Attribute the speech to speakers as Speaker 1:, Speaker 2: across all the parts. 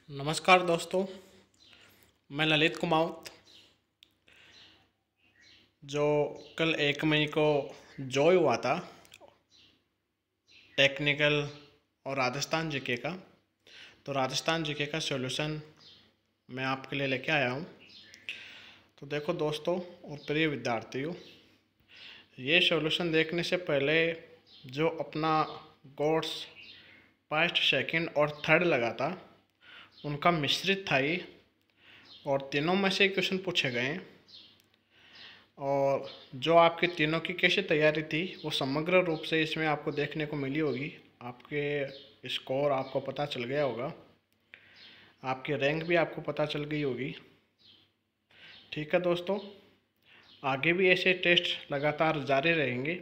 Speaker 1: नमस्कार दोस्तों, मैं ललित कुमावत। जो कल 1 मई को जॉय हुआ था टेक्निकल और राजस्थान जीके का, तो राजस्थान जीके का सॉल्यूशन मैं आपके लिए लेके आया हूँ। तो देखो दोस्तों और प्रिय विद्यार्थियों, ये सॉल्यूशन देखने से पहले जो अपना कोर्स फर्स्ट, सेकंड और थर्ड लगा था उनका मिश्रित था ये, और तीनों में से क्वेश्चन पूछे गए हैं। और जो आपके तीनों की कैसे तैयारी थी वो समग्र रूप से इसमें आपको देखने को मिली होगी। आपके स्कोर आपको पता चल गया होगा, आपकी रैंक भी आपको पता चल गई होगी। ठीक है दोस्तों, आगे भी ऐसे टेस्ट लगातार जारी रहेंगे।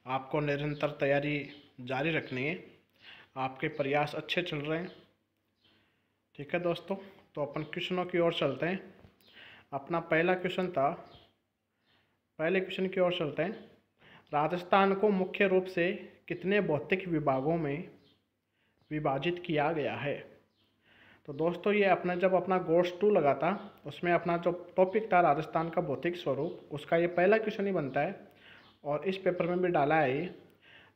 Speaker 1: आपको निरंतर तैयारी जारी रखनी है। आपके प्रयास अच्छे चल रहे हैं। ठीक है दोस्तों, तो अपन क्वेश्चनों की ओर चलते हैं। अपना पहला क्वेश्चन था, पहले क्वेश्चन की ओर चलते हैं। राजस्थान को मुख्य रूप से कितने भौतिक विभागों में विभाजित किया गया है? तो दोस्तों ये अपना जब अपना कोर्स 2 लगा था उसमें अपना जो टॉपिक था राजस्थान का भौतिक स्वरूप, उसका ये पहला क्वेश्चन ही बनता है और इस पेपर में भी डाला है ये।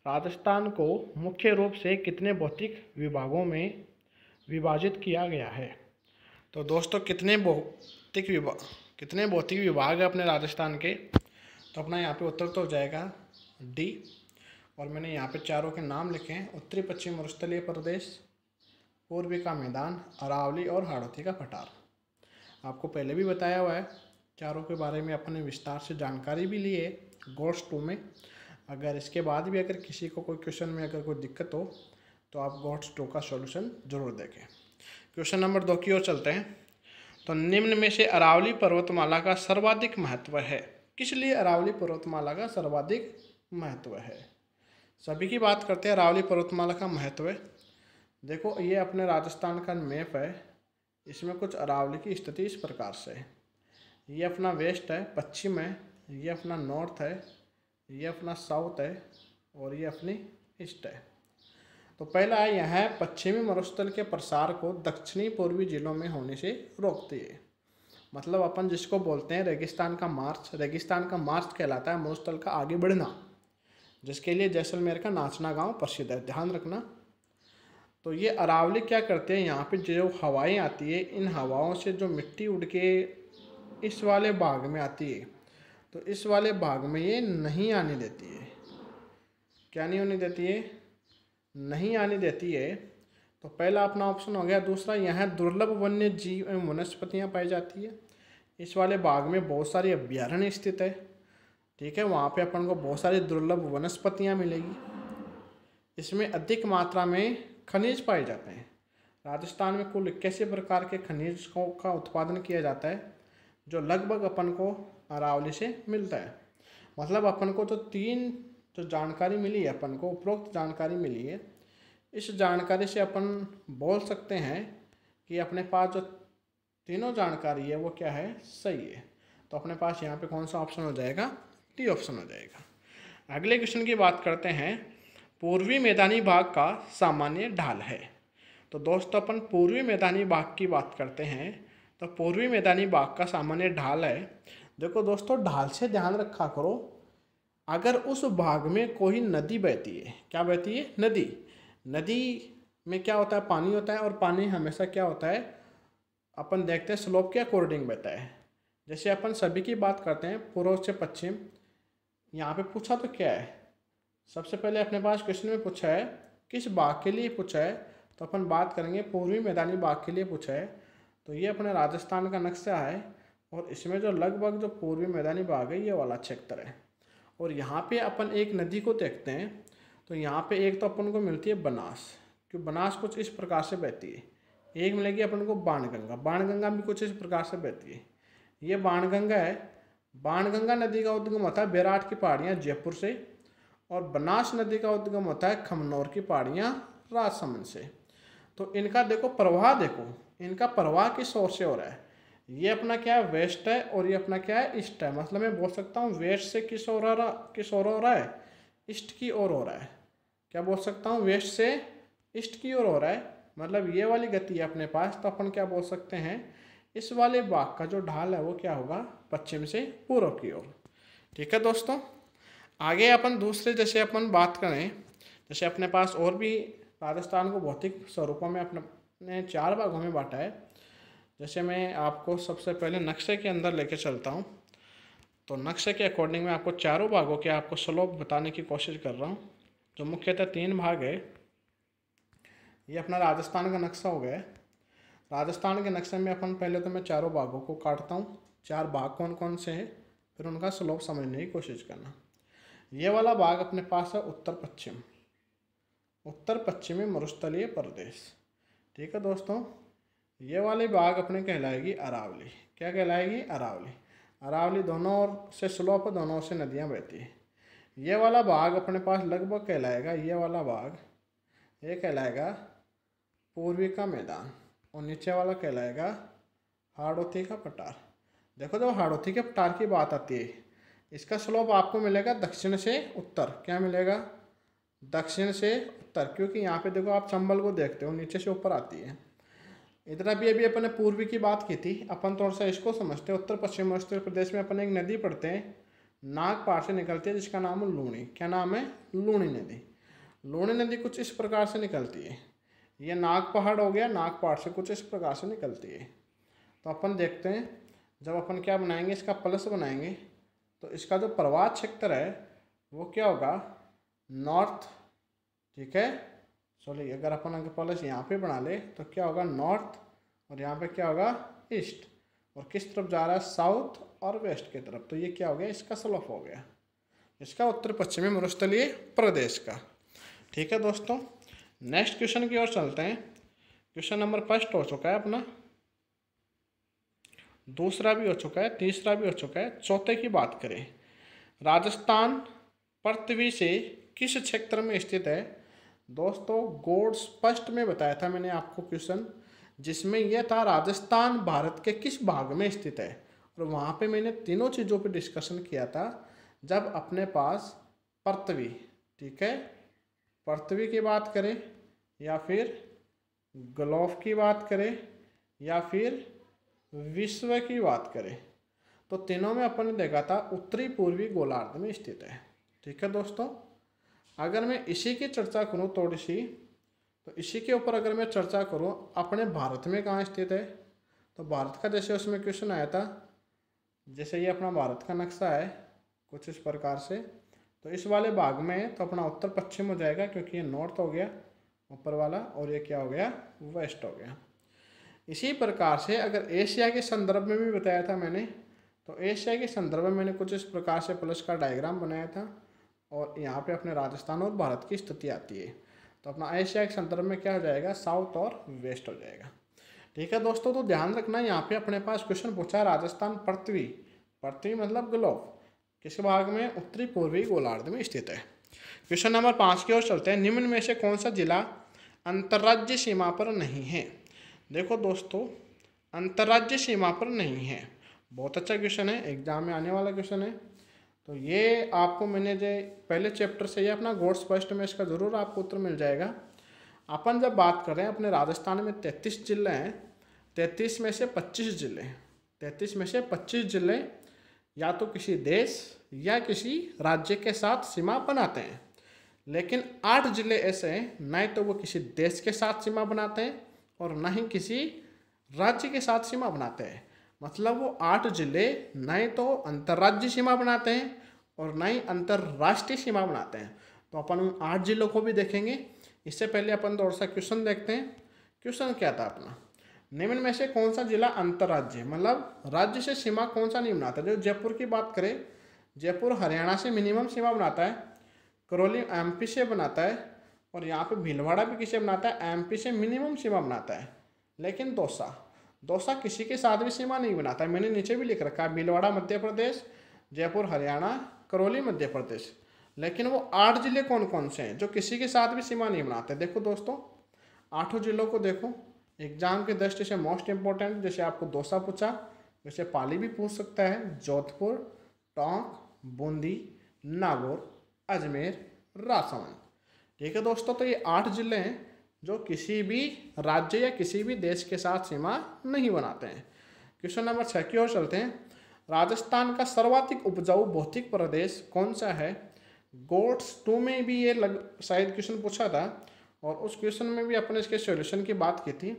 Speaker 1: राजस्थान को मुख्य रूप से कितने भौतिक विभागों में विभाजित किया गया है? तो दोस्तों कितने भौतिक विभाग है अपने राजस्थान के? तो अपना यहाँ पे उत्तर तो हो जाएगा डी। और मैंने यहाँ पे चारों के नाम लिखे हैं: उत्तरी पश्चिम मरुस्थलीय प्रदेश, पूर्वी का मैदान, अरावली और हाड़ौती का पठार। आपको पहले भी बताया हुआ है, चारों के बारे में अपन ने विस्तार से जानकारी भी ली है कोर्स 2 में। अगर इसके बाद भी अगर किसी को कोई क्वेश्चन में अगर कोई दिक्कत हो तो आप कोर्स 2 का सॉल्यूशन जरूर देखें। क्वेश्चन नंबर 2 की ओर चलते हैं। तो निम्न में से अरावली पर्वतमाला का सर्वाधिक महत्व है? किस लिए अरावली पर्वतमाला का सर्वाधिक महत्व है? सभी की बात करते हैं अरावली पर्वतमाला का महत्व है। देखो ये अपने राजस्थान का मैप है, इसमें कुछ अरावली की स्थिति इस प्रकार से है। ये अपना वेस्ट है, पश्चिम है, ये अपना नॉर्थ है, ये अपना साउथ है और ये अपनी ईस्ट है। तो पहला है, यह पश्चिमी मरुस्थल के प्रसार को दक्षिणी पूर्वी जिलों में होने से रोकती है। मतलब अपन जिसको बोलते हैं रेगिस्तान का मार्च, रेगिस्तान का मार्च कहलाता है मरुस्थल का आगे बढ़ना, जिसके लिए जैसलमेर का नाचना गांव प्रसिद्ध है, ध्यान रखना। तो ये अरावली क्या करते हैं, यहाँ पे जो हवाएं आती है, इन हवाओं से जो मिट्टी उड़ के इस वाले भाग में आती है, तो इस वाले भाग में ये नहीं आने देती है। क्या नहीं होने देती है? नहीं आने देती है। तो पहला अपना ऑप्शन हो गया। दूसरा, यहाँ दुर्लभ वन्य जीव एवं वनस्पतियाँ पाई जाती है। इस वाले बाग में बहुत सारी अभ्यारण्य स्थित है। ठीक है, वहाँ पे अपन को बहुत सारी दुर्लभ वनस्पतियाँ मिलेगी। इसमें अधिक मात्रा में खनिज पाए जाते हैं। राजस्थान में कुल 81 प्रकार के खनिजों का उत्पादन किया जाता है, जो लगभग अपन को अरावली से मिलता है। मतलब अपन को तो 3 जो जानकारी मिली है, अपन को उपरोक्त जानकारी मिली है, इस जानकारी से अपन बोल सकते हैं कि अपने पास जो तीनों जानकारी है वो क्या है, सही है। तो अपने पास यहाँ पे कौन सा ऑप्शन हो जाएगा? डी ऑप्शन हो जाएगा। अगले क्वेश्चन की बात करते हैं। पूर्वी मैदानी भाग का सामान्य ढाल है। तो दोस्तों अपन पूर्वी मैदानी भाग की बात करते हैं। तो पूर्वी मैदानी भाग का सामान्य ढाल है, देखो दोस्तों ढाल से ध्यान रखा करो, अगर उस भाग में कोई नदी बहती है, क्या बहती है? नदी। नदी में क्या होता है? पानी होता है, और पानी हमेशा क्या होता है, अपन देखते हैं स्लोप के अकॉर्डिंग बहता है। जैसे अपन सभी की बात करते हैं पूर्व से पश्चिम, यहाँ पे पूछा तो क्या है, सबसे पहले अपने पास क्वेश्चन में पूछा है किस भाग के लिए पूछा है, तो अपन बात करेंगे पूर्वी मैदानी भाग के लिए पूछा है। तो ये अपने राजस्थान का नक्शा है और इसमें जो लगभग जो पूर्वी मैदानी भाग है ये वाला क्षेत्र है। और यहाँ पे अपन एक नदी को देखते हैं। तो यहाँ पे एक तो अपन को मिलती है बनास, क्योंकि बनास कुछ इस प्रकार से बहती है। एक मिलेगी अपन को बाणगंगा, बाणगंगा भी कुछ इस प्रकार से बहती है। ये बाणगंगा है। बाणगंगा नदी का उद्गम होता है बैराट की पहाड़ियाँ जयपुर से, और बनास नदी का उद्गम होता है खमनौर की पहाड़ियाँ राजसमंद से। तो इनका देखो प्रवाह, देखो इनका प्रवाह किस ओर से हो रहा है। ये अपना क्या है, वेस्ट है, और ये अपना क्या है, ईस्ट है। मतलब मैं बोल सकता हूँ वेस्ट से किस ओर हो रहा है, ईस्ट की ओर हो रहा है। क्या बोल सकता हूँ, वेस्ट से ईस्ट की ओर हो रहा है। मतलब ये वाली गति है अपने पास, तो अपन क्या बोल सकते हैं, इस वाले बाग का जो ढाल है वो क्या होगा, पश्चिम से पूर्व की ओर। ठीक है दोस्तों, आगे अपन दूसरे जैसे अपन बात करें, जैसे अपने पास और भी राजस्थान को भौतिक स्वरूपों में अपने 4 भागों में बांटा है। जैसे मैं आपको सबसे पहले नक्शे के अंदर लेके चलता हूँ, तो नक्शे के अकॉर्डिंग मैं आपको चारों भागों के आपको स्लोप बताने की कोशिश कर रहा हूँ। जो मुख्यतः 3 भाग है, ये अपना राजस्थान का नक्शा हो गया है। राजस्थान के नक्शे में अपन पहले तो मैं चारों भागों को काटता हूँ, 4 भाग कौन कौन से हैं, फिर उनका स्लोप समझने की कोशिश करना। ये वाला भाग अपने पास है उत्तर पश्चिम, उत्तर पश्चिमी मरुस्थलीय प्रदेश। ठीक है दोस्तों, ये वाली भाग अपने कहलाएगी अरावली। क्या कहलाएगी, अरावली। अरावली दोनों ओर से स्लोप, दोनों ओर से नदियाँ बहती है। ये वाला भाग अपने पास लगभग कहलाएगा, ये वाला भाग ये कहलाएगा पूर्वी का मैदान, और नीचे वाला कहलाएगा हाड़ौती का पठार। देखो जब हाड़ौती के पठार की बात आती है, इसका स्लोप आपको मिलेगा दक्षिण से उत्तर। क्या मिलेगा, दक्षिण से उत्तर, क्योंकि यहाँ पे देखो आप चंबल को देखते हो नीचे से ऊपर आती है। इधर अभी अपन ने पूर्वी की बात की थी, अपन थोड़ा सा इसको समझते हैं। उत्तर पश्चिम उत्तर प्रदेश में अपन एक नदी पढ़ते हैं, नागपार से निकलती है, जिसका नाम है लूणी। क्या नाम है, लूणी नदी। लूणी नदी कुछ इस प्रकार से निकलती है, ये नाग पहाड़ हो गया, नागपार से कुछ इस प्रकार से निकलती है। तो अपन देखते हैं, जब अपन क्या बनाएंगे, इसका प्लस बनाएंगे, तो इसका जो प्रवाह क्षेत्र है वो क्या होगा, नॉर्थ। ठीक है, सॉरी, अगर अपन अगर प्लस यहाँ पे बना ले तो क्या होगा, नॉर्थ, और यहाँ पे क्या होगा, ईस्ट। और किस तरफ जा रहा है, साउथ और वेस्ट की तरफ। तो ये क्या हो गया, इसका स्लोप हो गया, इसका उत्तर पश्चिमी मरुस्थलीय प्रदेश का। ठीक है दोस्तों, नेक्स्ट क्वेश्चन की ओर चलते हैं। क्वेश्चन नंबर फर्स्ट हो चुका है अपना, दूसरा भी हो चुका है, तीसरा भी हो चुका है। चौथे की बात करें, राजस्थान पृथ्वी से किस क्षेत्र में स्थित है। दोस्तों गोड स्पष्ट में बताया था मैंने आपको क्वेश्चन, जिसमें यह था राजस्थान भारत के किस भाग में स्थित है, और वहाँ पे मैंने तीनों चीज़ों पे डिस्कशन किया था। जब अपने पास पृथ्वी, ठीक है, पृथ्वी की बात करें, या फिर ग्लोब की बात करें, या फिर विश्व की बात करें, तो तीनों में अपन ने देखा था उत्तरी पूर्वी गोलार्ध में स्थित है। ठीक है दोस्तों, अगर मैं इसी की चर्चा करूं थोड़ी सी, तो इसी के ऊपर अगर मैं चर्चा करूं, अपने भारत में कहाँ स्थित है, तो भारत का जैसे उसमें क्वेश्चन आया था, जैसे ये अपना भारत का नक्शा है कुछ इस प्रकार से, तो इस वाले भाग में तो अपना उत्तर पश्चिम हो जाएगा, क्योंकि ये नॉर्थ हो गया ऊपर वाला, और ये क्या हो गया, वेस्ट हो गया। इसी प्रकार से अगर एशिया के संदर्भ में भी बताया था मैंने, तो एशिया के संदर्भ में मैंने कुछ इस प्रकार से प्लस का डायग्राम बनाया था, और यहाँ पे अपने राजस्थान और भारत की स्थिति आती है। तो अपना एशिया के संदर्भ में क्या हो जाएगा, साउथ और वेस्ट हो जाएगा। ठीक है दोस्तों, तो ध्यान रखना, यहाँ पे अपने पास क्वेश्चन पूछा राजस्थान पृथ्वी, पृथ्वी मतलब ग्लोब, किस भाग में, उत्तरी पूर्वी गोलार्ध में स्थित है। क्वेश्चन नंबर 5 की ओर चलते हैं। निम्न में से कौन सा जिला अंतर्राज्यीय सीमा पर नहीं है। देखो दोस्तों, अंतर्राज्यीय सीमा पर नहीं है, बहुत अच्छा क्वेश्चन है, एग्जाम में आने वाला क्वेश्चन है। तो ये आपको मैंने जो पहले चैप्टर से ये अपना गॉड स्पष्ट में इसका ज़रूर आपको उत्तर मिल जाएगा। अपन जब बात कर रहे हैं, अपने राजस्थान में 33 जिले हैं, 33 में से 25 जिले, 33 में से 25 जिले या तो किसी देश या किसी राज्य के साथ सीमा बनाते हैं, लेकिन 8 जिले ऐसे हैं, न तो वो किसी देश के साथ सीमा बनाते हैं और न ही किसी राज्य के साथ सीमा बनाते हैं। मतलब वो 8 जिले न तो अंतर्राज्यीय सीमा बनाते हैं और न ही अंतर्राष्ट्रीय सीमा बनाते हैं। तो अपन उन 8 जिलों को भी देखेंगे। इससे पहले अपन थोड़ा सा क्वेश्चन देखते हैं। क्वेश्चन क्या था अपना, निम्न में से कौन सा जिला अंतर्राज्यीय, मतलब राज्य से सीमा कौन सा नहीं बनाता। जो जयपुर की बात करें, जयपुर हरियाणा से मिनिमम सीमा बनाता है, करौली एमपी से बनाता है, और यहाँ पे भीलवाड़ा भी किसे बनाता है, एमपी से मिनिमम सीमा बनाता है। लेकिन दौसा किसी के साथ भी सीमा नहीं बनाता है। मैंने नीचे भी लिख रखा है, भीलवाड़ा मध्य प्रदेश, जयपुर हरियाणा, करौली मध्य प्रदेश। लेकिन वो 8 जिले कौन कौन से हैं जो किसी के साथ भी सीमा नहीं बनाते। देखो दोस्तों, 8 जिलों को देखो, एग्जाम की दृष्टि से मोस्ट इंपॉर्टेंट, जैसे आपको दौसा पूछा वैसे पाली भी पूछ सकता है, जोधपुर, टोंक, बूंदी, नागौर, अजमेर, राजसमंद। ठीक है दोस्तों, तो ये 8 जिले हैं जो किसी भी राज्य या किसी भी देश के साथ सीमा नहीं बनाते हैं। क्वेश्चन नंबर 6 की ओर चलते हैं। राजस्थान का सर्वाधिक उपजाऊ भौतिक प्रदेश कौन सा है? गोट्स 2 में भी ये शायद क्वेश्चन पूछा था और उस क्वेश्चन में भी अपने इसके सॉल्यूशन की बात की थी।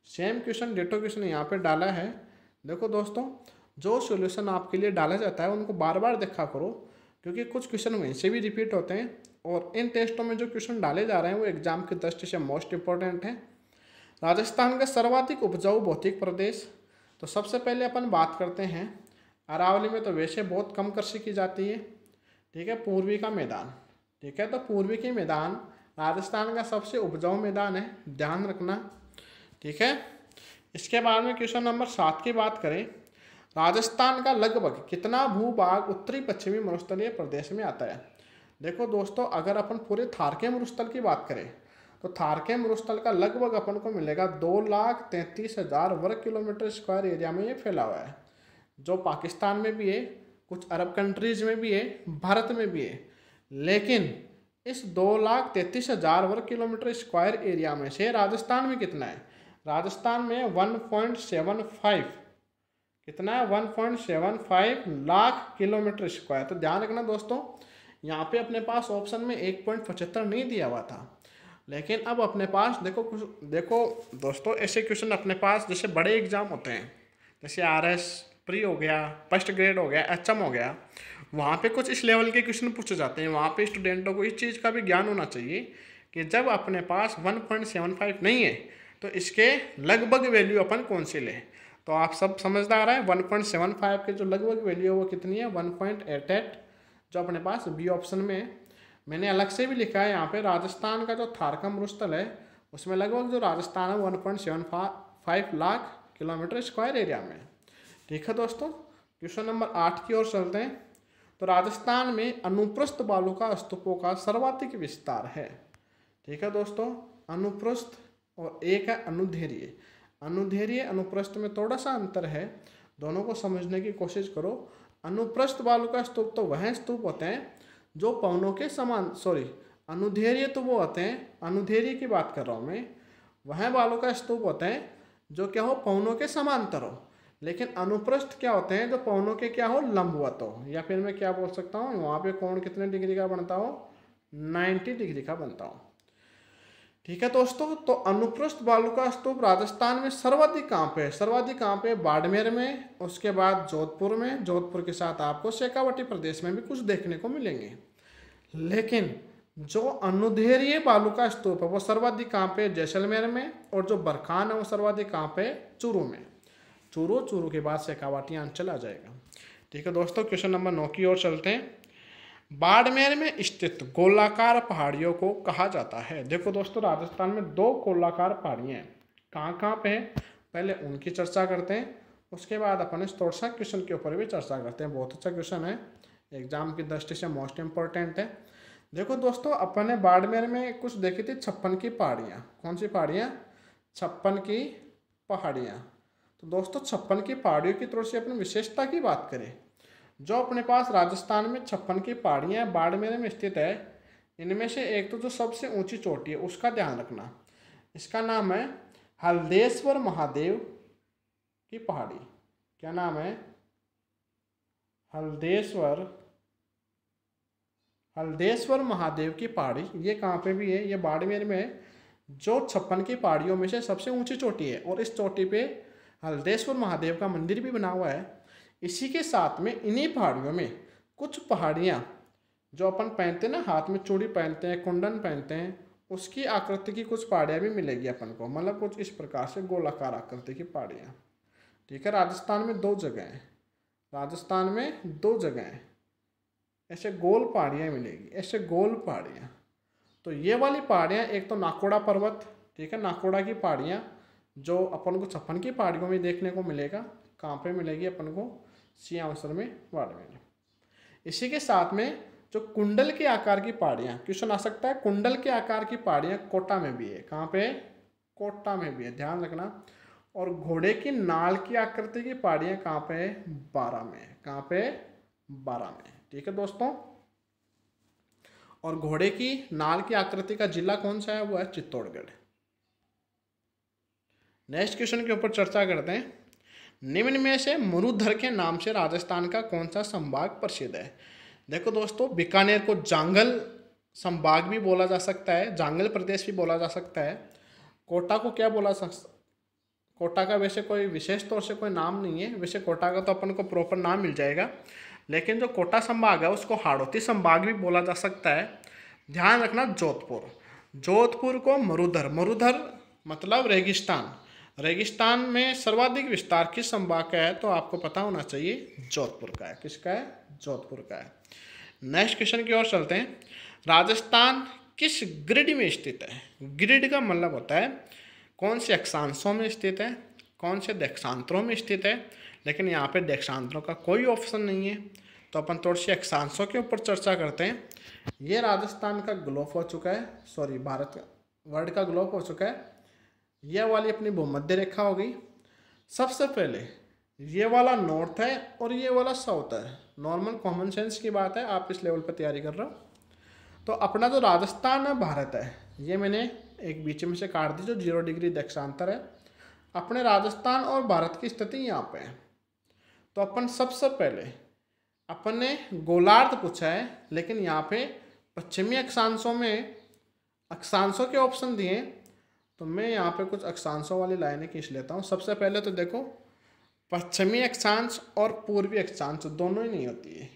Speaker 1: सेम क्वेश्चन डिटो क्वेश्चन यहाँ पे डाला है। देखो दोस्तों, जो सॉल्यूशन आपके लिए डाला जाता है उनको बार बार देखा करो, क्योंकि कुछ क्वेश्चन वहीं से भी रिपीट होते हैं और इन टेस्टों में जो क्वेश्चन डाले जा रहे हैं वो एग्जाम की दृष्टि से मोस्ट इंपॉर्टेंट है। राजस्थान का सर्वाधिक उपजाऊ भौतिक प्रदेश, तो सबसे पहले अपन बात करते हैं अरावली में तो वैसे बहुत कम कृषि की जाती है, ठीक है। पूर्वी का मैदान, ठीक है, तो पूर्वी के मैदान राजस्थान का सबसे उपजाऊ मैदान है, ध्यान रखना, ठीक है। इसके बाद में क्वेश्चन नंबर 7 की बात करें। राजस्थान का लगभग कितना भूभाग उत्तरी पश्चिमी मरुस्थलीय प्रदेश में आता है? देखो दोस्तों, अगर अपन पूरे थार के मरुस्थल की बात करें तो थार के मरुस्थल का लगभग अपन को मिलेगा 2,33,000 वर्ग किलोमीटर स्क्वायर एरिया में ये फैला हुआ है, जो पाकिस्तान में भी है, कुछ अरब कंट्रीज में भी है, भारत में भी है। लेकिन इस 2,33,000 वर्ग किलोमीटर स्क्वायर एरिया में से राजस्थान में कितना है? राजस्थान में 1.75 कितना है? 1.75 लाख किलोमीटर स्क्वायर। तो ध्यान रखना दोस्तों, यहाँ पे अपने पास ऑप्शन में 1.75 नहीं दिया हुआ था, लेकिन अब अपने पास देखो दोस्तों, ऐसे क्वेश्चन अपने पास जैसे बड़े एग्जाम होते हैं, जैसे RS प्री हो गया, फर्स्ट ग्रेड हो गया, HM हो गया, वहाँ पे कुछ इस लेवल के क्वेश्चन पूछे जाते हैं। वहाँ पे स्टूडेंटों को इस चीज़ का भी ज्ञान होना चाहिए कि जब अपने पास 1.75 नहीं है तो इसके लगभग वैल्यू अपन कौन सी लें। तो आप सब समझदार है, 1.75 के जो लगभग वैल्यू है वो कितनी है? 1.88, जो अपने पास बी ऑप्शन में है। मैंने अलग से भी लिखा है यहाँ पे, राजस्थान का जो थार का मरुस्थल है उसमें लगभग जो राजस्थान है 1.75 लाख किलोमीटर स्क्वायर एरिया में, ठीक है दोस्तों। क्वेश्चन नंबर 8 की ओर चलते हैं। तो राजस्थान में अनुप्रस्थ बालुका स्तूपों का सर्वाधिक विस्तार है, ठीक है दोस्तों। अनुप्रस्थ और एक है अनुदैर्घ्य। अनुदैर्घ्य अनुप्रस्थ में थोड़ा सा अंतर है, दोनों को समझने की कोशिश करो। अनुप्रस्थ बालुका स्तूप तो वह स्तूप होते हैं जो पवनों के समान, अनुदैर्घ्य तो वो होते हैं, अनुदैर्घ्य की बात कर रहा हूँ मैं, वह बालुका स्तूप होते हैं जो क्या हो? पवनों के समांतर हो। लेकिन अनुप्रस्थ क्या होते हैं? जो पवनों के क्या हो? लंबवत हो, या फिर मैं क्या बोल सकता हूँ, वहाँ पे कोण कितने डिग्री का बनता हो? 90 डिग्री का बनता हो, ठीक है दोस्तों। तो अनुप्रस्थ बालुका स्तूप राजस्थान में सर्वाधिक कहाँ पे है? सर्वाधिक कहाँ पे? बाड़मेर में, उसके बाद जोधपुर में, जोधपुर के साथ आपको शेखावाटी प्रदेश में भी कुछ देखने को मिलेंगे। लेकिन जो अनुदैर्घ्य बालुका स्तूप है वो सर्वाधिक कहाँ पे? जैसलमेर में। और जो बरखान है वो सर्वाधिक कहाँ पे? चूरू में। चूरू के बाद शेखावाटी अंचल आ जाएगा, ठीक है दोस्तों। क्वेश्चन नंबर 9 की ओर चलते हैं। बाड़मेर में स्थित गोलाकार पहाड़ियों को कहा जाता है? देखो दोस्तों, राजस्थान में 2 गोलाकार पहाड़ियाँ हैं। कहाँ पे है? पहले उनकी चर्चा करते हैं, उसके बाद अपन इस थोड़ा सा क्वेश्चन के ऊपर भी चर्चा करते हैं। बहुत अच्छा क्वेश्चन है, एग्जाम की दृष्टि से मोस्ट इंपॉर्टेंट है। देखो दोस्तों, अपन ने बाड़मेर में कुछ देखी थी 56 की पहाड़ियाँ। कौन सी पहाड़ियाँ? 56 की पहाड़ियाँ। तो दोस्तों, 56 की पहाड़ियों की थोड़ी सी अपनी विशेषता की बात करें, जो अपने पास राजस्थान में 56 की पहाड़ियाँ बाड़मेर में स्थित है, इनमें से एक तो जो सबसे ऊंची चोटी है उसका ध्यान रखना, इसका नाम है हल्देश्वर महादेव की पहाड़ी। क्या नाम है? हल्देश्वर महादेव की पहाड़ी। ये कहाँ पे भी है? ये बाड़मेर में है, जो 56 की पहाड़ियों में से सबसे ऊंची चोटी है। और इस चोटी पे हल्देश्वर महादेव का मंदिर भी बना हुआ है। इसी के साथ में इन्हीं पहाड़ियों में कुछ पहाड़ियाँ जो अपन पहनते हैं ना, हाथ में चूड़ी पहनते हैं, कुंडन पहनते हैं, उसकी आकृति की कुछ पहाड़ियाँ भी मिलेगी अपन को, मतलब कुछ इस प्रकार से गोलाकार आकृति की पहाड़ियाँ, ठीक है। राजस्थान में 2 जगह हैं, राजस्थान में 2 जगह हैं ऐसे गोल पहाड़ियाँ मिलेगी, ऐसे गोल पहाड़ियाँ। तो ये वाली पहाड़ियाँ, एक तो नाकोड़ा पर्वत, ठीक है, नाकोड़ा की पहाड़ियाँ जो अपन को 56 की पहाड़ियों में देखने को मिलेगा। कहाँ पे मिलेगी अपन को? सियांसर में, बाड़मेर। इसी के साथ में जो कुंडल के आकार की पहाड़ियाँ, क्वेश्चन आ सकता है, कुंडल के आकार की पहाड़ियाँ कोटा में भी है। कहाँ पे? कोटा में भी है, ध्यान रखना। और घोड़े की नाल की आकृति की पहाड़ियाँ कहाँ पे है? 12 में। कहाँ पे? 12 में, ठीक है दोस्तों। और घोड़े की नाल की आकृति का जिला कौन सा है? वो है चित्तौड़गढ़, नेक्स्ट क्वेश्चन के ऊपर चर्चा करते हैं। निम्न में से मरुधर के नाम से राजस्थान का कौन सा संभाग प्रसिद्ध है? देखो दोस्तों, बीकानेर को जांगल संभाग भी बोला जा सकता है, जांगल प्रदेश भी बोला जा सकता है। कोटा को क्या बोला सकता, कोटा का वैसे कोई विशेष तौर से कोई नाम नहीं है, वैसे कोटा का तो अपन को प्रॉपर नाम मिल जाएगा, लेकिन जो कोटा संभाग है उसको हाड़ौती संभाग भी बोला जा सकता है। ध्यान रखना, जोधपुर, जोधपुर को मरुधर, मरुधर मतलब रेगिस्तान, रेगिस्तान में सर्वाधिक विस्तार किस संभाग का है? तो आपको पता होना चाहिए जोधपुर का है। किसका है? जोधपुर का है। नेक्स्ट क्वेश्चन की ओर चलते हैं। राजस्थान किस ग्रिड में स्थित है? ग्रिड का मतलब होता है कौन से अक्षांशों में स्थित है, कौन से देशांतरों में स्थित है, लेकिन यहाँ पे देशांतरों का कोई ऑप्शन नहीं है, तो अपन थोड़ी सी अक्षांशों के ऊपर चर्चा करते हैं। ये राजस्थान का ग्लोब हो चुका है, सॉरी भारत का, वर्ल्ड का ग्लोब हो चुका है। यह वाली अपनी भूमध्य रेखा हो गई। सबसे पहले ये वाला नॉर्थ है और ये वाला साउथ है। नॉर्मल कॉमन सेंस की बात है, आप इस लेवल पर तैयारी कर रहे हो। तो अपना जो राजस्थान है, भारत है, ये मैंने एक बीच में से काट दी जो 0 डिग्री देशांतर है। अपने राजस्थान और भारत की स्थिति यहाँ पे है। तो अपन सबसे पहले अपन ने गोलार्ध पूछा है, लेकिन यहाँ पे पश्चिमी अक्षांशों में अक्षांशों के ऑप्शन दिए, तो मैं यहाँ पे कुछ अक्षांशों वाली लाइनें खींच लेता हूँ। सबसे पहले तो देखो, पश्चिमी अक्षांश और पूर्वी अक्षांश दोनों ही नहीं होती है।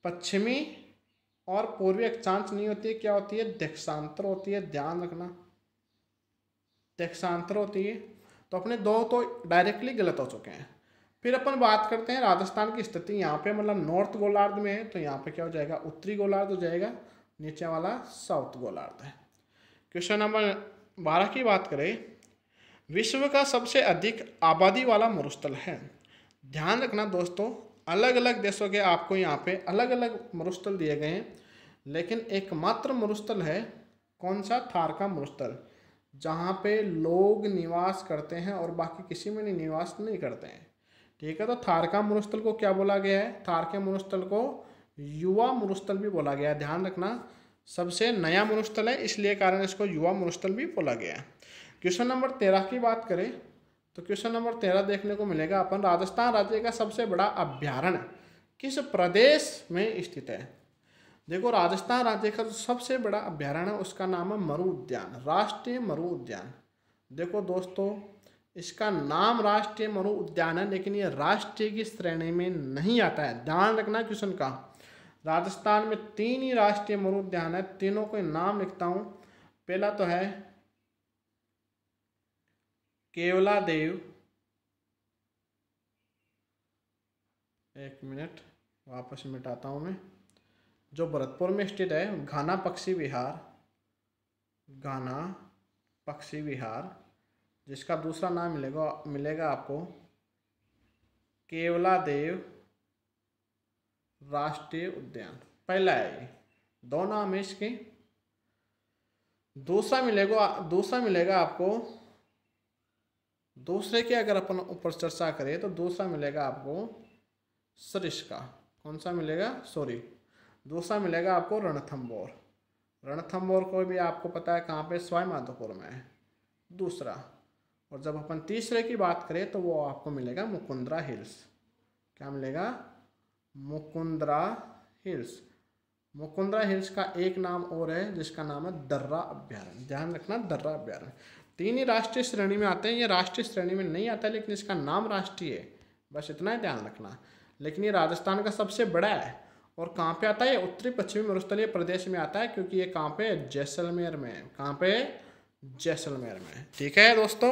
Speaker 1: पश्चिमी और पूर्वी अक्षांश नहीं होती है, क्या होती है? देशांतर होती है। ध्यान रखना, देशांतर होती है। तो अपने दो तो डायरेक्टली गलत हो चुके हैं। फिर अपन बात करते हैं राजस्थान की स्थिति यहाँ पे, मतलब नॉर्थ गोलार्ध में है, तो यहाँ पे क्या हो जाएगा? उत्तरी गोलार्ध हो जाएगा, नीचे वाला साउथ गोलार्ध है। क्वेश्चन नंबर 12 की बात करें, विश्व का सबसे अधिक आबादी वाला मरुस्थल है। ध्यान रखना दोस्तों, अलग अलग देशों के आपको यहाँ पे अलग अलग मरुस्थल दिए गए हैं, लेकिन एकमात्र मरुस्थल है कौन सा? थार का मरुस्थल, जहाँ पे लोग निवास करते हैं और बाकी किसी में निवास नहीं करते हैं। ठीक है, तो थार का मरुस्थल को क्या बोला गया है? थार के मरुस्थल को युवा मरुस्थल भी बोला गया है। ध्यान रखना, सबसे नया मरुस्थल है, इसलिए कारण इसको युवा मरुस्थल भी बोला गया है। क्वेश्चन नंबर 13 की बात करें तो क्वेश्चन नंबर 13 देखने को मिलेगा अपन, राजस्थान राज्य का सबसे बड़ा अभ्यारण्य किस प्रदेश में स्थित है? देखो, राजस्थान राज्य का जो सबसे बड़ा अभ्यारण्य है उसका नाम है मरु उद्यान, राष्ट्रीय मरु उद्यान। देखो दोस्तों, इसका नाम राष्ट्रीय मरु उद्यान है, लेकिन ये राष्ट्रीय की श्रेणी में नहीं आता है। ध्यान रखना क्वेश्चन का, राजस्थान में 3 ही राष्ट्रीय मरु उद्यान है, तीनों के नाम लिखता हूँ। पहला तो है केवलादेव, एक मिनट वापस मिटाता हूँ मैं, जो भरतपुर में स्थित है, घाना पक्षी विहार, घाना पक्षी विहार, जिसका दूसरा नाम मिलेगा आपको केवलादेव राष्ट्रीय उद्यान। पहला है ये, 2 नाम है इसके। दूसरा मिलेगा आपको, दूसरे की अगर अपन ऊपर चर्चा करें तो दूसरा मिलेगा आपको सरिस्का। कौन सा मिलेगा? सॉरी, दूसरा मिलेगा आपको रणथंभौर। रणथंभौर को भी आपको पता है कहाँ पे? सवाई माधोपुर में है दूसरा। और जब अपन तीसरे की बात करें तो वो आपको मिलेगा मुकुंदरा हिल्स। क्या मिलेगा? मुकुंदरा हिल्स। मुकुंदरा हिल्स का एक नाम और है जिसका नाम है दर्रा अभ्यारण्य। ध्यान रखना, दर्रा अभ्यारण्य। 3 ही राष्ट्रीय श्रेणी में आते हैं, ये राष्ट्रीय श्रेणी में नहीं आता, लेकिन इसका नाम राष्ट्रीय है, बस इतना ही ध्यान रखना। लेकिन ये राजस्थान का सबसे बड़ा है। और कहाँ पे आता है? ये उत्तरी पश्चिमी मरुस्थलीय प्रदेश में आता है, क्योंकि ये कहाँ पे? जैसलमेर में है। कहाँ पे? जैसलमेर में। ठीक है दोस्तों,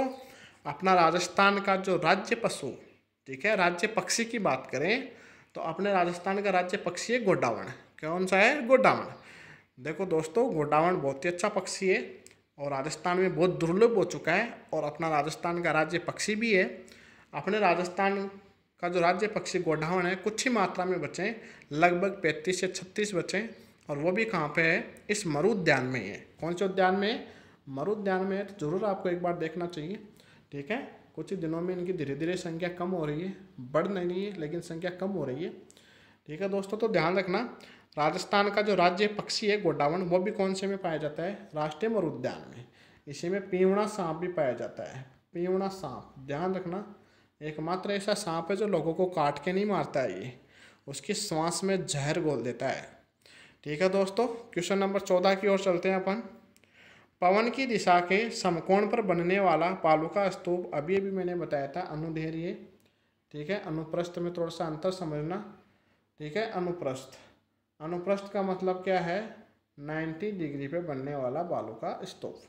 Speaker 1: अपना राजस्थान का जो राज्य पशु, ठीक है, राज्य पक्षी की बात करें तो अपने राजस्थान का राज्य पक्षी है गोडावण। कौन सा है? गोडावण। देखो दोस्तों, गोडावण बहुत ही अच्छा पक्षी है और राजस्थान में बहुत दुर्लभ हो चुका है, और अपना राजस्थान का राज्य पक्षी भी है। अपने राजस्थान का जो राज्य पक्षी गोडावण है कुछ ही मात्रा में बचे, लगभग 35 से 36 बचे, और वो भी कहाँ पे है? इस मरु उद्यान में है। कौन से उद्यान में? मरु उद्यान में है। तो जरूर आपको एक बार देखना चाहिए। ठीक है, कुछ ही दिनों में इनकी धीरे धीरे संख्या कम हो रही है, बढ़ नहीं रही है, लेकिन संख्या कम हो रही है। ठीक है दोस्तों, तो ध्यान रखना, राजस्थान का जो राज्य पक्षी है गोडावण, वो भी कौन से में पाया जाता है? राष्ट्रीय मरु उद्यान में। इसी में पीवड़ा सांप भी पाया जाता है। पीवड़ा सांप, ध्यान रखना, एकमात्र ऐसा सांप है जो लोगों को काट के नहीं मारता है, ये उसकी श्वास में जहर घोल देता है। ठीक है दोस्तों, क्वेश्चन नंबर 14 की ओर चलते हैं अपन। पवन की दिशा के समकोण पर बनने वाला पालू का स्तूप, अभी अभी मैंने बताया था अनुदैर्घ्य। ठीक है, अनुप्रस्थ में थोड़ा सा अंतर समझना। ठीक है, अनुप्रस्थ, अनुप्रस्थ का मतलब क्या है, 90 डिग्री पे बनने वाला बालू का स्तूप।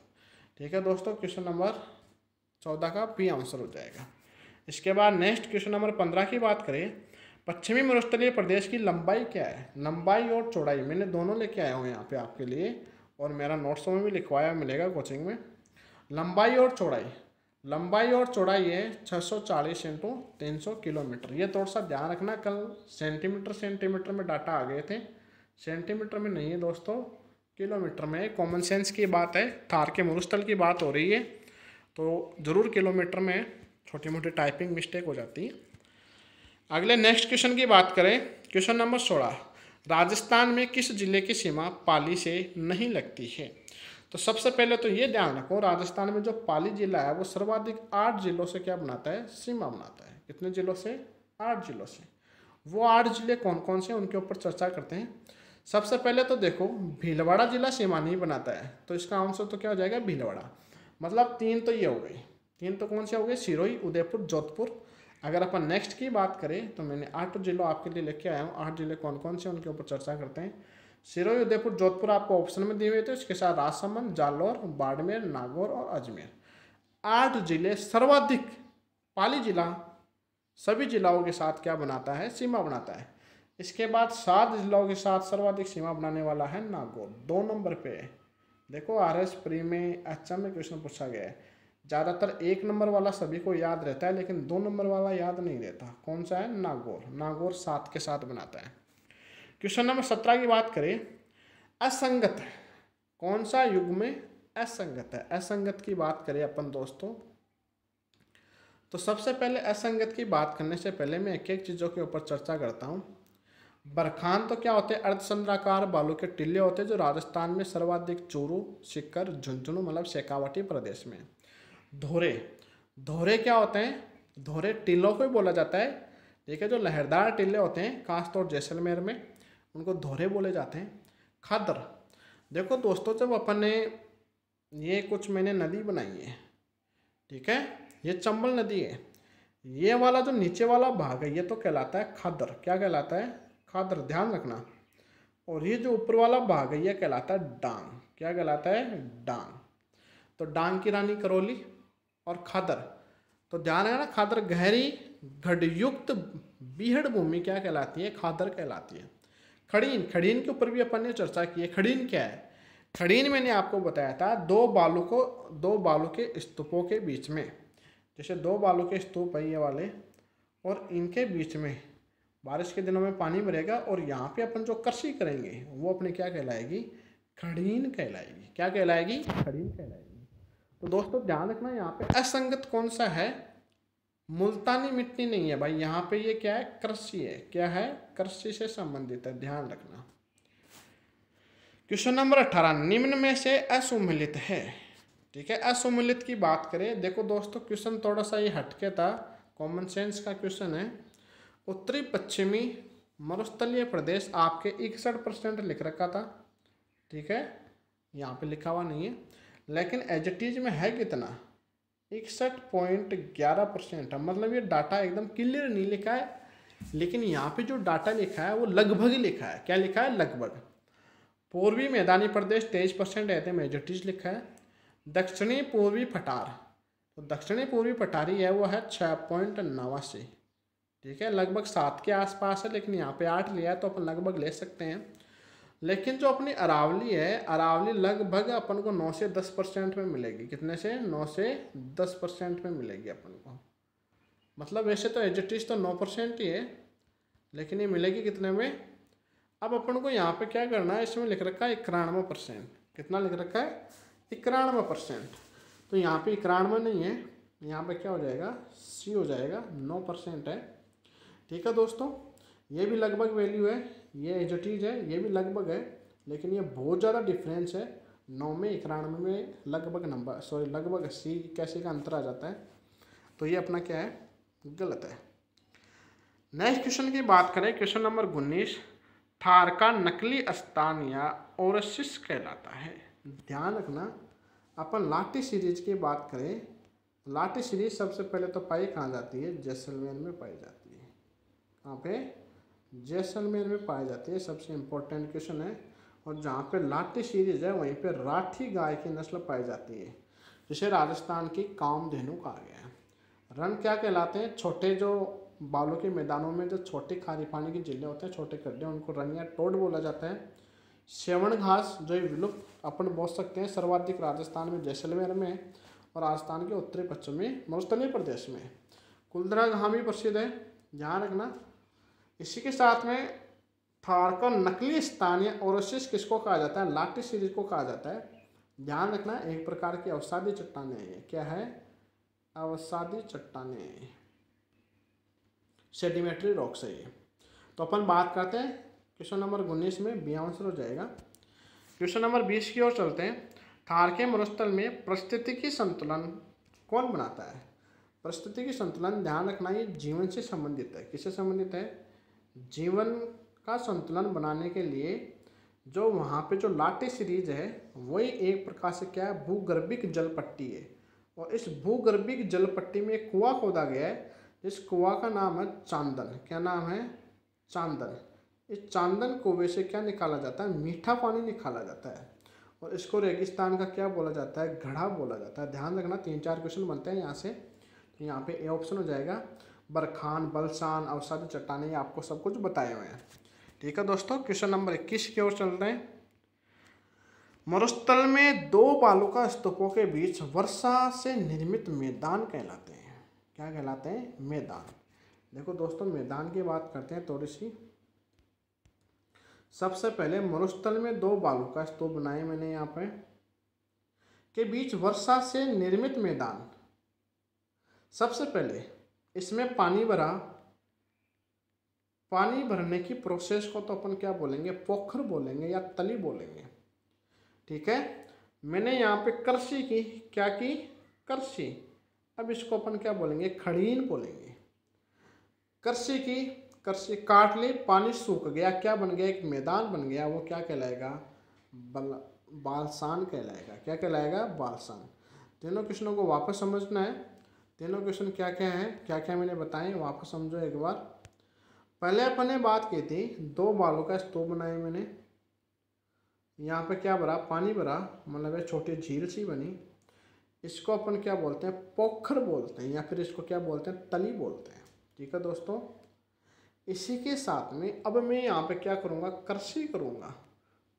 Speaker 1: ठीक है दोस्तों, क्वेश्चन नंबर 14 का बी आंसर हो जाएगा। इसके बाद नेक्स्ट क्वेश्चन नंबर 15 की बात करें, पश्चिमी मरुस्थलीय प्रदेश की लंबाई क्या है। लंबाई और चौड़ाई मैंने दोनों लेके आया हूँ यहाँ पे आपके लिए, और मेरा नोट्सों में भी लिखवाया मिलेगा कोचिंग में। लंबाई और चौड़ाई, लंबाई और चौड़ाई है 640 × 300 किलोमीटर। ये थोड़ा सा ध्यान रखना, कल सेंटीमीटर में डाटा आ गए थे, सेंटीमीटर में नहीं है दोस्तों, किलोमीटर में। कॉमन सेंस की बात है, थार के मरुस्थल की बात हो रही है, तो ज़रूर किलोमीटर में छोटी मोटी टाइपिंग मिस्टेक हो जाती है। अगले नेक्स्ट क्वेश्चन की बात करें, क्वेश्चन नंबर 16, राजस्थान में किस जिले की सीमा पाली से नहीं लगती है। तो सबसे पहले तो ये ध्यान रखो, राजस्थान में जो पाली जिला है वो सर्वाधिक 8 जिलों से क्या बनाता है, सीमा बनाता है। कितने जिलों से, 8 जिलों से। वो 8 जिले कौन कौन से, उनके ऊपर चर्चा करते हैं। सबसे पहले तो देखो, भीलवाड़ा जिला सीमा नहीं बनाता है, तो इसका आंसर तो क्या हो जाएगा, भीलवाड़ा। मतलब 3 तो ये हो गई, 3 तो कौन से हो गए, सिरोही, उदयपुर, जोधपुर। अगर अपन नेक्स्ट की बात करें तो मैंने 8 जिलों आपके लिए लेके आया हूँ, 8 जिले कौन कौन से उनके ऊपर चर्चा करते हैं। सिरोही, उदयपुर, जोधपुर आपको ऑप्शन में दिए हुए थे, इसके साथ राजसमंद, जालौर, बाड़मेर, नागौर और अजमेर। 8 जिले सर्वाधिक, पाली जिला सभी जिलाओं के साथ क्या बनाता है, सीमा बनाता है। इसके बाद 7 जिलों के साथ सर्वाधिक सीमा बनाने वाला है नागौर, 2 नंबर पे है। देखो RS प्री में अच्छा में क्वेश्चन पूछा गया है, ज़्यादातर 1 नंबर वाला सभी को याद रहता है, लेकिन 2 नंबर वाला याद नहीं रहता। कौन सा है, नागौर, नागौर 7 के साथ बनाता है। क्वेश्चन नंबर 17 की बात करें, असंगत कौन सा युग में असंगत है। असंगत की बात करें अपन दोस्तों, तो सबसे पहले असंगत की बात करने से पहले मैं एक एक चीज़ों के ऊपर चर्चा करता हूँ। बरखान तो क्या होते हैं, अर्धचंद्राकार बालू के टिल्ले होते हैं, जो राजस्थान में सर्वाधिक चूरू, सीकर, झुंझुनू मतलब शेखावाटी प्रदेश में। धोरे, धोरे क्या होते हैं, धोरे टिल्लों को ही बोला जाता है। ठीक है, जो लहरदार टिल्ले होते हैं खासतौर जैसलमेर में, उनको धोरे बोले जाते हैं। खादर, देखो दोस्तों, जब अपन ने ये कुछ मैंने नदी बनाई है, ठीक है, ये चंबल नदी है, ये वाला जो नीचे वाला भाग है ये तो कहलाता है खादर। क्या कहलाता है, खादर, ध्यान रखना। और ये जो ऊपर वाला भाग है ये कहलाता है डांग। क्या कहलाता है, डांग। तो डांग की रानी करौली और खादर, तो ध्यान है ना, खादर गहरी गढ़युक्त बीहड़ भूमि क्या कहलाती है, खादर कहलाती है। खड़ीन, खड़ीन के ऊपर भी अपन ने चर्चा की है। खड़ीन क्या है, खड़ीन मैंने आपको बताया था, दो बालू के स्तूपों के बीच में, जैसे 2 बालू के स्तूप है ये वाले, और इनके बीच में बारिश के दिनों में पानी भरेगा, और यहाँ पे अपन जो कृषि करेंगे वो अपने क्या कहलाएगी, खड़ीन कहलाएगी। क्या कहलाएगी, खड़ीन कहलाएगी। तो दोस्तों ध्यान रखना, यहाँ पे असंगत कौन सा है, मुल्तानी मिट्टी नहीं है भाई, यहाँ पे ये क्या है, कृषि है। क्या है, कृषि से संबंधित है, ध्यान रखना। क्वेश्चन नंबर 18, निम्न में से असुमेलित है। ठीक है, असुमेलित की बात करें, देखो दोस्तों क्वेश्चन थोड़ा सा ये हटके था, कॉमन सेंस का क्वेश्चन है। उत्तरी पश्चिमी मरुस्थलीय प्रदेश आपके 61% लिख रखा था। ठीक है, यहाँ पे लिखा हुआ नहीं है, लेकिन एज इट इज में है कितना, 61.11%। मतलब ये डाटा एकदम क्लियर नहीं लिखा है, लेकिन यहाँ पे जो डाटा लिखा है वो लगभग लिखा है। क्या लिखा है, लगभग। पूर्वी मैदानी प्रदेश 23% रहते हैं, एज इट इज लिखा है। दक्षिणी पूर्वी पठार, तो दक्षिणी पूर्वी पठारी है वो है 6.89। ठीक है, लगभग 7 के आसपास है, लेकिन यहाँ पे 8 लिया है तो अपन लगभग ले सकते हैं। लेकिन जो अपनी अरावली है, अरावली लगभग अपन को 9 से 10% में मिलेगी। कितने से, 9 से 10% में मिलेगी अपन को। मतलब वैसे तो एज इट इज तो 9% ही है, लेकिन ये मिलेगी कितने में। अब अपन को यहाँ पे क्या करना है, इसमें लिख रखा है 91%। कितना लिख रखा है, 91%। तो यहाँ पे 91 नहीं है, यहाँ पे क्या हो जाएगा, सी हो जाएगा, 9% है। ठीक है दोस्तों, ये भी लगभग वैल्यू है, ये एज इट इज है, ये भी लगभग है, लेकिन ये बहुत ज़्यादा डिफरेंस है। 9 में 91 में लगभग नंबर, सॉरी लगभग 80 कैसे का अंतर आ जाता है। तो ये अपना क्या है, गलत है। नेक्स्ट क्वेश्चन की बात करें, क्वेश्चन नंबर 19, थार का नकली स्थान या ओरसिस कहलाता है। ध्यान रखना, अपन लाटी सीरीज की बात करें, लाटी सीरीज सबसे पहले तो पाई कहाँ जाती है, जैसलमेर में पाई जाती है। कहाँ पे, जैसलमेर में पाई जाती है, सबसे इम्पोर्टेंट क्वेश्चन है। और जहाँ पे लाटी सीरीज है वहीं पे राठी गाय की नस्ल पाई जाती है, जिसे राजस्थान की कामधेनु कहा गया है। रन क्या कहलाते हैं, छोटे जो बालू के मैदानों में जो छोटे खारी पानी के जिले होते हैं, छोटे गड्ढे, उनको रन या टोड बोला जाता है। सेवण घास जो विलुप्त अपन बोल सकते हैं, सर्वाधिक राजस्थान में जैसलमेर में और राजस्थान के उत्तरी पश्चिमी मरुस्थलीय प्रदेश में। कुलदरा घाम भी प्रसिद्ध है, ध्यान रखना। इसी के साथ में थार का नकली स्थान या ओरसिस किसको कहा जाता है, लाटी सीरीज को कहा जाता है। ध्यान रखना, एक प्रकार की अवसादी चट्टानें है। क्या है, अवसादी चट्टानें, सेडिमेंट्री रॉक्स है ये। तो अपन बात करते हैं क्वेश्चन नंबर 19 में बी आंसर हो जाएगा। क्वेश्चन नंबर 20 की ओर चलते हैं। थार के मरुस्थल में पारिस्थितिकी संतुलन कौन बनाता है। पारिस्थितिकी संतुलन, ध्यान रखना, ये जीवन से संबंधित है। किससे संबंधित है, जीवन का संतुलन बनाने के लिए जो वहाँ पे जो लाटी सीरीज है वही एक प्रकार से क्या है, भूगर्भिक जल पट्टी है। और इस भूगर्भिक जल पट्टी में एक कुआं खोदा गया है, इस कुआं का नाम है चांदन। क्या नाम है, चांदन। इस चांदन कुएं से क्या निकाला जाता है, मीठा पानी निकाला जाता है। और इसको रेगिस्तान का क्या बोला जाता है, घड़ा बोला जाता है। ध्यान रखना, 3-4 क्वेश्चन बनते हैं यहाँ से। तो यहाँ पे ए ऑप्शन हो जाएगा। बरखान, बलसान, अवसादी चट्टानें, आपको सब कुछ बताए हुए हैं। ठीक है दोस्तों, क्वेश्चन नंबर 21 की ओर चल रहे हैं। मरुस्थल में 2 बालुका स्तूपों के बीच वर्षा से निर्मित मैदान कहलाते हैं। क्या कहलाते हैं, मैदान। देखो दोस्तों, मैदान की बात करते हैं थोड़ी सी। सबसे पहले मरुस्थल में 2 बालुका स्तूप बनाए मैंने यहाँ पे, के बीच वर्षा से निर्मित मैदान। सबसे पहले इसमें पानी भरा, पानी भरने की प्रोसेस को तो अपन क्या बोलेंगे, पोखर बोलेंगे या तली बोलेंगे। ठीक है, मैंने यहाँ पे कृषि की, क्या की, कृषि। अब इसको अपन क्या बोलेंगे, खड़ीन बोलेंगे। कृषि की, कृषि काट ली, पानी सूख गया, क्या बन गया, एक मैदान बन गया, वो क्या कहलाएगा, बालसान कहलाएगा। क्या कहलाएगा, बालसान। तीनों क्वेश्चनों को वापस समझना है। तीनों क्वेश्चन क्या क्या है, क्या क्या मैंने बताए, वापस समझो एक बार। पहले अपन ने बात की थी, 2 बालू का स्तूप बनाए मैंने, यहाँ पे क्या भरा, पानी भरा, मतलब एक छोटी झील सी बनी। इसको अपन क्या बोलते हैं, पोखर बोलते हैं, या फिर इसको क्या बोलते हैं, तली बोलते हैं। ठीक है दोस्तों, इसी के साथ में अब मैं यहाँ पे क्या करूँगा, कृषि करूँगा,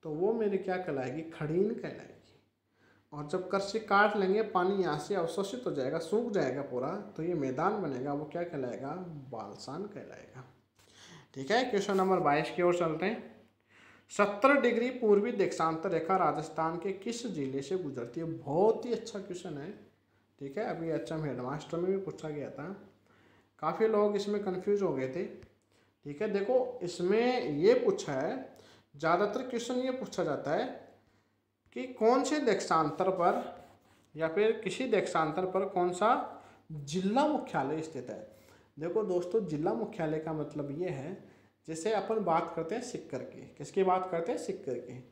Speaker 1: तो वो मेरी क्या कहलाएगी, खड़ीन कहलाएगी। और जब कृषि काट लेंगे, पानी यहाँ से अवशोषित हो जाएगा, सूख जाएगा पूरा, तो ये मैदान बनेगा, वो क्या कहलाएगा, बालसान कहलाएगा। ठीक है, क्वेश्चन नंबर 22 की ओर चलते हैं। 70 डिग्री पूर्वी देशांतर रेखा राजस्थान के किस जिले से गुजरती है। बहुत ही अच्छा क्वेश्चन है। ठीक है, अभी अच्छा हेडमास्टर में भी पूछा गया था, काफ़ी लोग इसमें कंफ्यूज हो गए थे। ठीक है, देखो इसमें ये पूछा है, ज़्यादातर क्वेश्चन ये पूछा जाता है कि कौन से देशांतर पर या फिर किसी देशांतर पर कौन सा जिला मुख्यालय स्थित है। देखो दोस्तों, जिला मुख्यालय का मतलब ये है, जैसे अपन बात करते हैं सिक्कर की, किसकी बात करते हैं, सिक्कर की।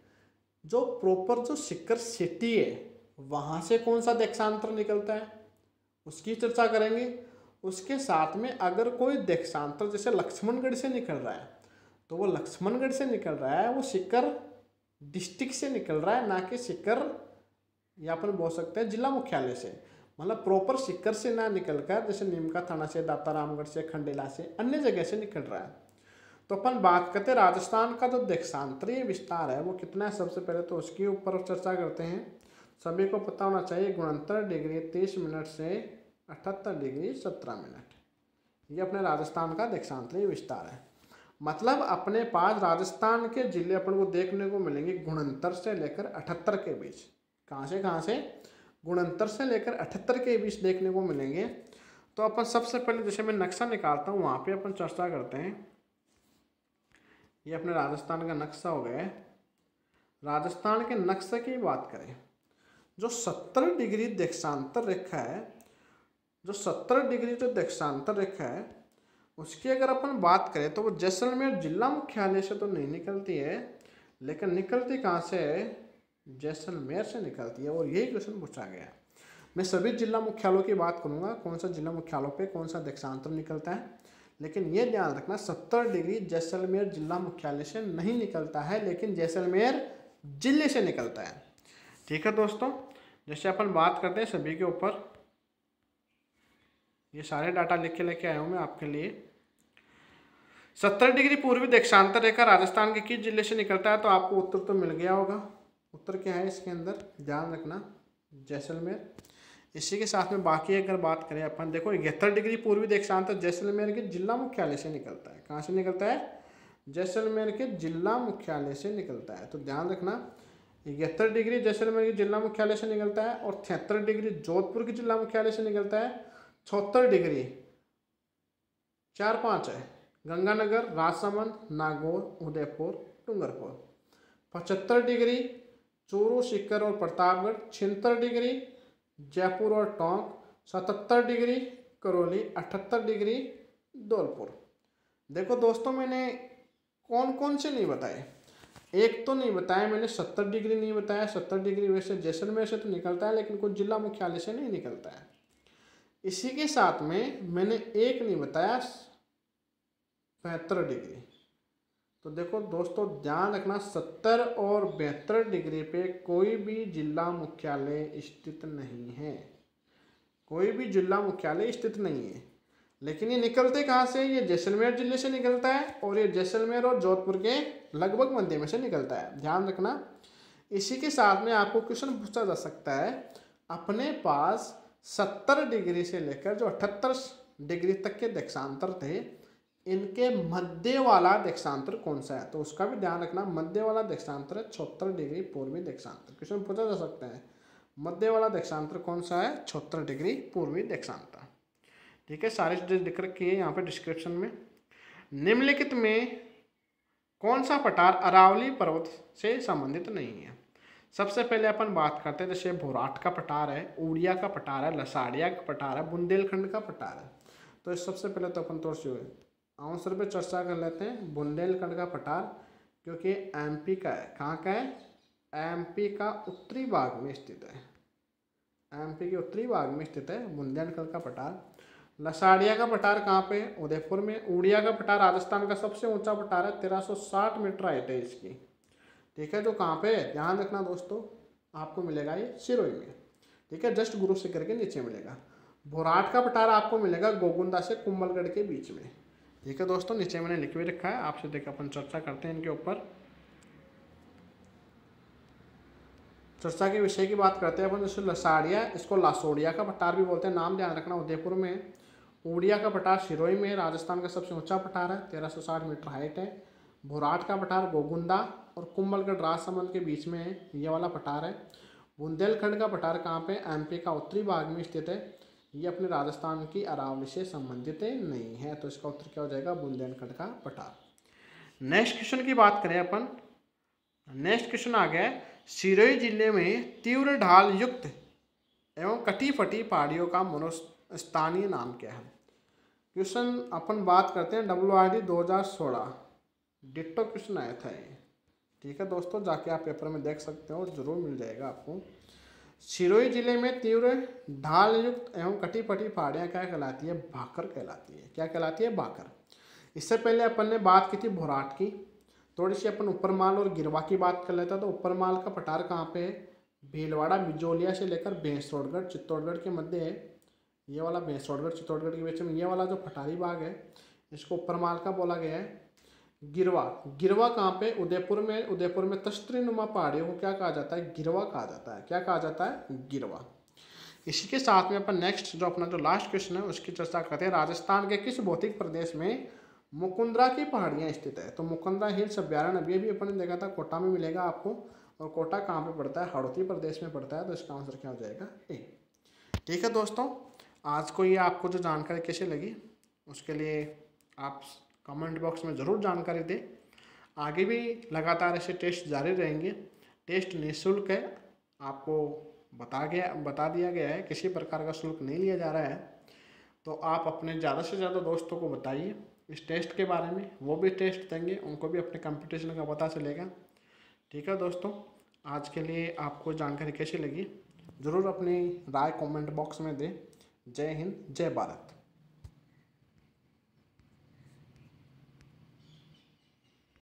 Speaker 1: जो प्रॉपर जो सिक्कर सिटी है वहाँ से कौन सा देशांतर निकलता है उसकी चर्चा करेंगे। उसके साथ में अगर कोई देशांतर जैसे लक्ष्मणगढ़ से निकल रहा है, तो वो लक्ष्मणगढ़ से निकल रहा है, वो सिक्कर डिस्ट्रिक्ट से निकल रहा है, ना कि सिक्कर या अपन बोल सकते हैं जिला मुख्यालय से। मतलब प्रॉपर सिक्कर से ना निकल कर जैसे नीमका थाना से, दाता रामगढ़ से, खंडेला से, अन्य जगह से निकल रहा है। तो अपन बात करते हैं राजस्थान का जो देशांतरीय विस्तार है वो कितना है। सबसे पहले तो उसके ऊपर चर्चा करते हैं। सभी को पता होना चाहिए, 69 डिग्री 30 मिनट से 78 डिग्री 17 मिनट, ये अपने राजस्थान का देशांतरीय विस्तार है। मतलब अपने पास राजस्थान के जिले अपन को देखने को मिलेंगे 69 से लेकर 78 के बीच। कहाँ से 69 से लेकर 78 के बीच देखने को मिलेंगे। तो अपन सबसे पहले जैसे मैं नक्शा निकालता हूँ, वहाँ पे अपन चर्चा करते हैं। ये अपने राजस्थान का नक्शा हो गया है। राजस्थान के नक्शे की बात करें, जो 70 डिग्री देशांतर रेखा है जो 70 डिग्री जो देशांतर रेखा है उसकी अगर अपन बात करें तो वो जैसलमेर जिला मुख्यालय से तो नहीं निकलती है, लेकिन निकलती कहाँ से है? जैसलमेर से निकलती है। और यही क्वेश्चन पूछा गया है। मैं सभी जिला मुख्यालयों की बात करूंगा, कौन सा जिला मुख्यालयों पे कौन सा देशांतर निकलता है, लेकिन ये ध्यान रखना 70 डिग्री जैसलमेर जिला मुख्यालय से नहीं निकलता है, लेकिन जैसलमेर जिले से निकलता है। ठीक है दोस्तों, जैसे अपन बात करते हैं सभी के ऊपर, ये सारे डाटा लिख के लेके आया हूँ मैं आपके लिए। 70 डिग्री पूर्वी देशांतर रेखा राजस्थान के किस जिले से निकलता है? तो आपको उत्तर तो मिल गया होगा। उत्तर क्या है इसके अंदर, ध्यान रखना, जैसलमेर। इसी के साथ में बाकी अगर बात करें अपन, देखो 71 डिग्री पूर्वी देशांतर जैसलमेर के जिला मुख्यालय से निकलता है। कहाँ से निकलता है? जैसलमेर के जिला मुख्यालय से निकलता है। तो ध्यान रखना 71 डिग्री जैसलमेर के जिला मुख्यालय से निकलता है, और 73 डिग्री जोधपुर के जिला मुख्यालय से निकलता है। 74 डिग्री 4-5 है गंगानगर, राजसमंद, नागौर, उदयपुर, डूंगरपुर। 75 डिग्री चूरू, सीकर और प्रतापगढ़। 76 डिग्री जयपुर और टोंक। 77 डिग्री करौली। 78 डिग्री धौलपुर। देखो दोस्तों, मैंने कौन कौन से नहीं बताए, एक तो नहीं बताया मैंने, 70 डिग्री नहीं बताया। 70 डिग्री वैसे जैसलमेर से तो निकलता है, लेकिन कुछ जिला मुख्यालय से नहीं निकलता है। इसी के साथ में मैंने एक नहीं बताया, 72 डिग्री। तो देखो दोस्तों, ध्यान रखना 70 और 72 डिग्री पे कोई भी जिला मुख्यालय स्थित नहीं है। कोई भी जिला मुख्यालय स्थित नहीं है, लेकिन ये निकलते कहाँ से? ये जैसलमेर जिले से निकलता है, और ये जैसलमेर और जोधपुर के लगभग मध्य में से निकलता है। ध्यान रखना। इसी के साथ में आपको क्वेश्चन पूछा जा सकता है, अपने पास 70 डिग्री से लेकर जो 78 डिग्री तक के देशांतर थे, इनके मध्य वाला देशांतर कौन सा है? तो उसका भी ध्यान रखना। मध्य वाला देशांतर है 76 डिग्री पूर्वी देशांतर। क्वेश्चन पूछा जा सकता है, मध्य वाला देशांतर कौन सा है? 76 डिग्री पूर्वी देशांतर। ठीक है, सारी चीजें लिख रखी है यहाँ पे डिस्क्रिप्शन में। निम्नलिखित में कौन सा पठार अरावली पर्वत से संबंधित नहीं है? सबसे पहले अपन बात करते हैं, जैसे भोराट का पठार है, उड़िया का पठार है, लसाड़िया का पठार है, बुंदेलखंड का पठार है। तो इस सबसे पहले तो अपन थोड़ी सी आंसर पे चर्चा कर लेते हैं। बुंदेलखंड का पठार, क्योंकि एमपी का है। कहाँ का है? एमपी का उत्तरी भाग में स्थित है। एमपी के उत्तरी भाग में स्थित है बुंदेलखंड का पठार। लसाड़िया का पठार कहाँ पे? उदयपुर में। उड़िया का पठार राजस्थान का सबसे ऊंचा पठार है, 1360 मीटर हाइट है इसकी। ठीक है, जो कहाँ पे है? ध्यान रखना दोस्तों, आपको मिलेगा ये सिरोही में। ठीक है, जस्ट गुरु से करके नीचे मिलेगा। भोराट का पठार आपको मिलेगा गोगुंदा से कुंभलगढ़ के बीच में। ठीक है दोस्तों, नीचे मैंने लिख भी रखा है, आपसे देख अपन चर्चा करते हैं इनके ऊपर। चर्चा के विषय की बात करते हैं अपन। जैसे लसाड़िया, इसको लासोड़िया का पठार भी बोलते हैं, नाम ध्यान रखना, उदयपुर में। उड़िया का पठार सिरोही में, राजस्थान का सबसे ऊंचा पठार है, 1360 मीटर हाइट है। भोराट का पठार गोगुंदा और कुंभलगढ़ राजसमंद के बीच में है, ये वाला पठार है। बुंदेलखंड का पठार कहाँ पे? एमपी का उत्तरी भाग में स्थित है। ये अपने राजस्थान की अरावली से संबंधित नहीं है, तो इसका उत्तर क्या हो जाएगा? बुंदेलखंड का पठार। नेक्स्ट क्वेश्चन की बात करें अपन। नेक्स्ट क्वेश्चन आ गया, सिरोही जिले में तीव्र ढाल युक्त एवं कटी फटी पहाड़ियों का स्थानीय नाम क्या है? क्वेश्चन अपन बात करते हैं WRD 2016, डिट्टो क्वेश्चन आया था ये। ठीक है दोस्तों, जाके आप पेपर में देख सकते हो, जरूर मिल जाएगा आपको। सिरोही जिले में तीव्र ढाल युक्त एवं कटी फटी पहाड़ियाँ क्या कहलाती है? भाकर कहलाती है। क्या कहलाती है? भाकर। इससे पहले अपन ने बात की थी भोराट की। थोड़ी सी अपन उपरमाल और गिरवा की बात कर लेता। तो उपरमाल का पठार कहाँ पे है? भीलवाड़ा बिजोलिया से लेकर भैंसरोडगढ़ चित्तौड़गढ़ के मध्य है। ये वाला भैंसरोडगढ़ चित्तौड़गढ़ के बीच में ये वाला जो पठारी भाग है, इसको उपरमाल का बोला गया है। गिरवा, गिरवा कहाँ पे? उदयपुर में। उदयपुर में तश्तरी नुमा पहाड़ियों को क्या कहा जाता है? गिरवा कहा जाता है। क्या कहा जाता है? गिरवा। इसी के साथ में अपन नेक्स्ट जो अपना जो लास्ट क्वेश्चन है उसकी चर्चा करते हैं। राजस्थान के किस भौतिक प्रदेश में मुकुंदरा की पहाड़ियाँ स्थित है? तो मुकुंदरा हिल्स अभ्यारण्य अभी अपन ने देखा था, कोटा में मिलेगा आपको। और कोटा कहाँ पे पड़ता है? हाड़ौती प्रदेश में पड़ता है। तो इसका आंसर क्या हो जाएगा? ए। ठीक है दोस्तों, आज को ये आपको जो जानकारी कैसे लगी उसके लिए आप कमेंट बॉक्स में ज़रूर जानकारी दें। आगे भी लगातार ऐसे टेस्ट जारी रहेंगे। टेस्ट निःशुल्क है, आपको बता दिया गया है, किसी प्रकार का शुल्क नहीं लिया जा रहा है। तो आप अपने ज़्यादा से ज़्यादा दोस्तों को बताइए इस टेस्ट के बारे में, वो भी टेस्ट देंगे, उनको भी अपने कंपटीशन का पता चलेगा। ठीक है दोस्तों, आज के लिए आपको जानकारी कैसी लगी ज़रूर अपनी राय कमेंट बॉक्स में दें। जय हिंद, जय भारत।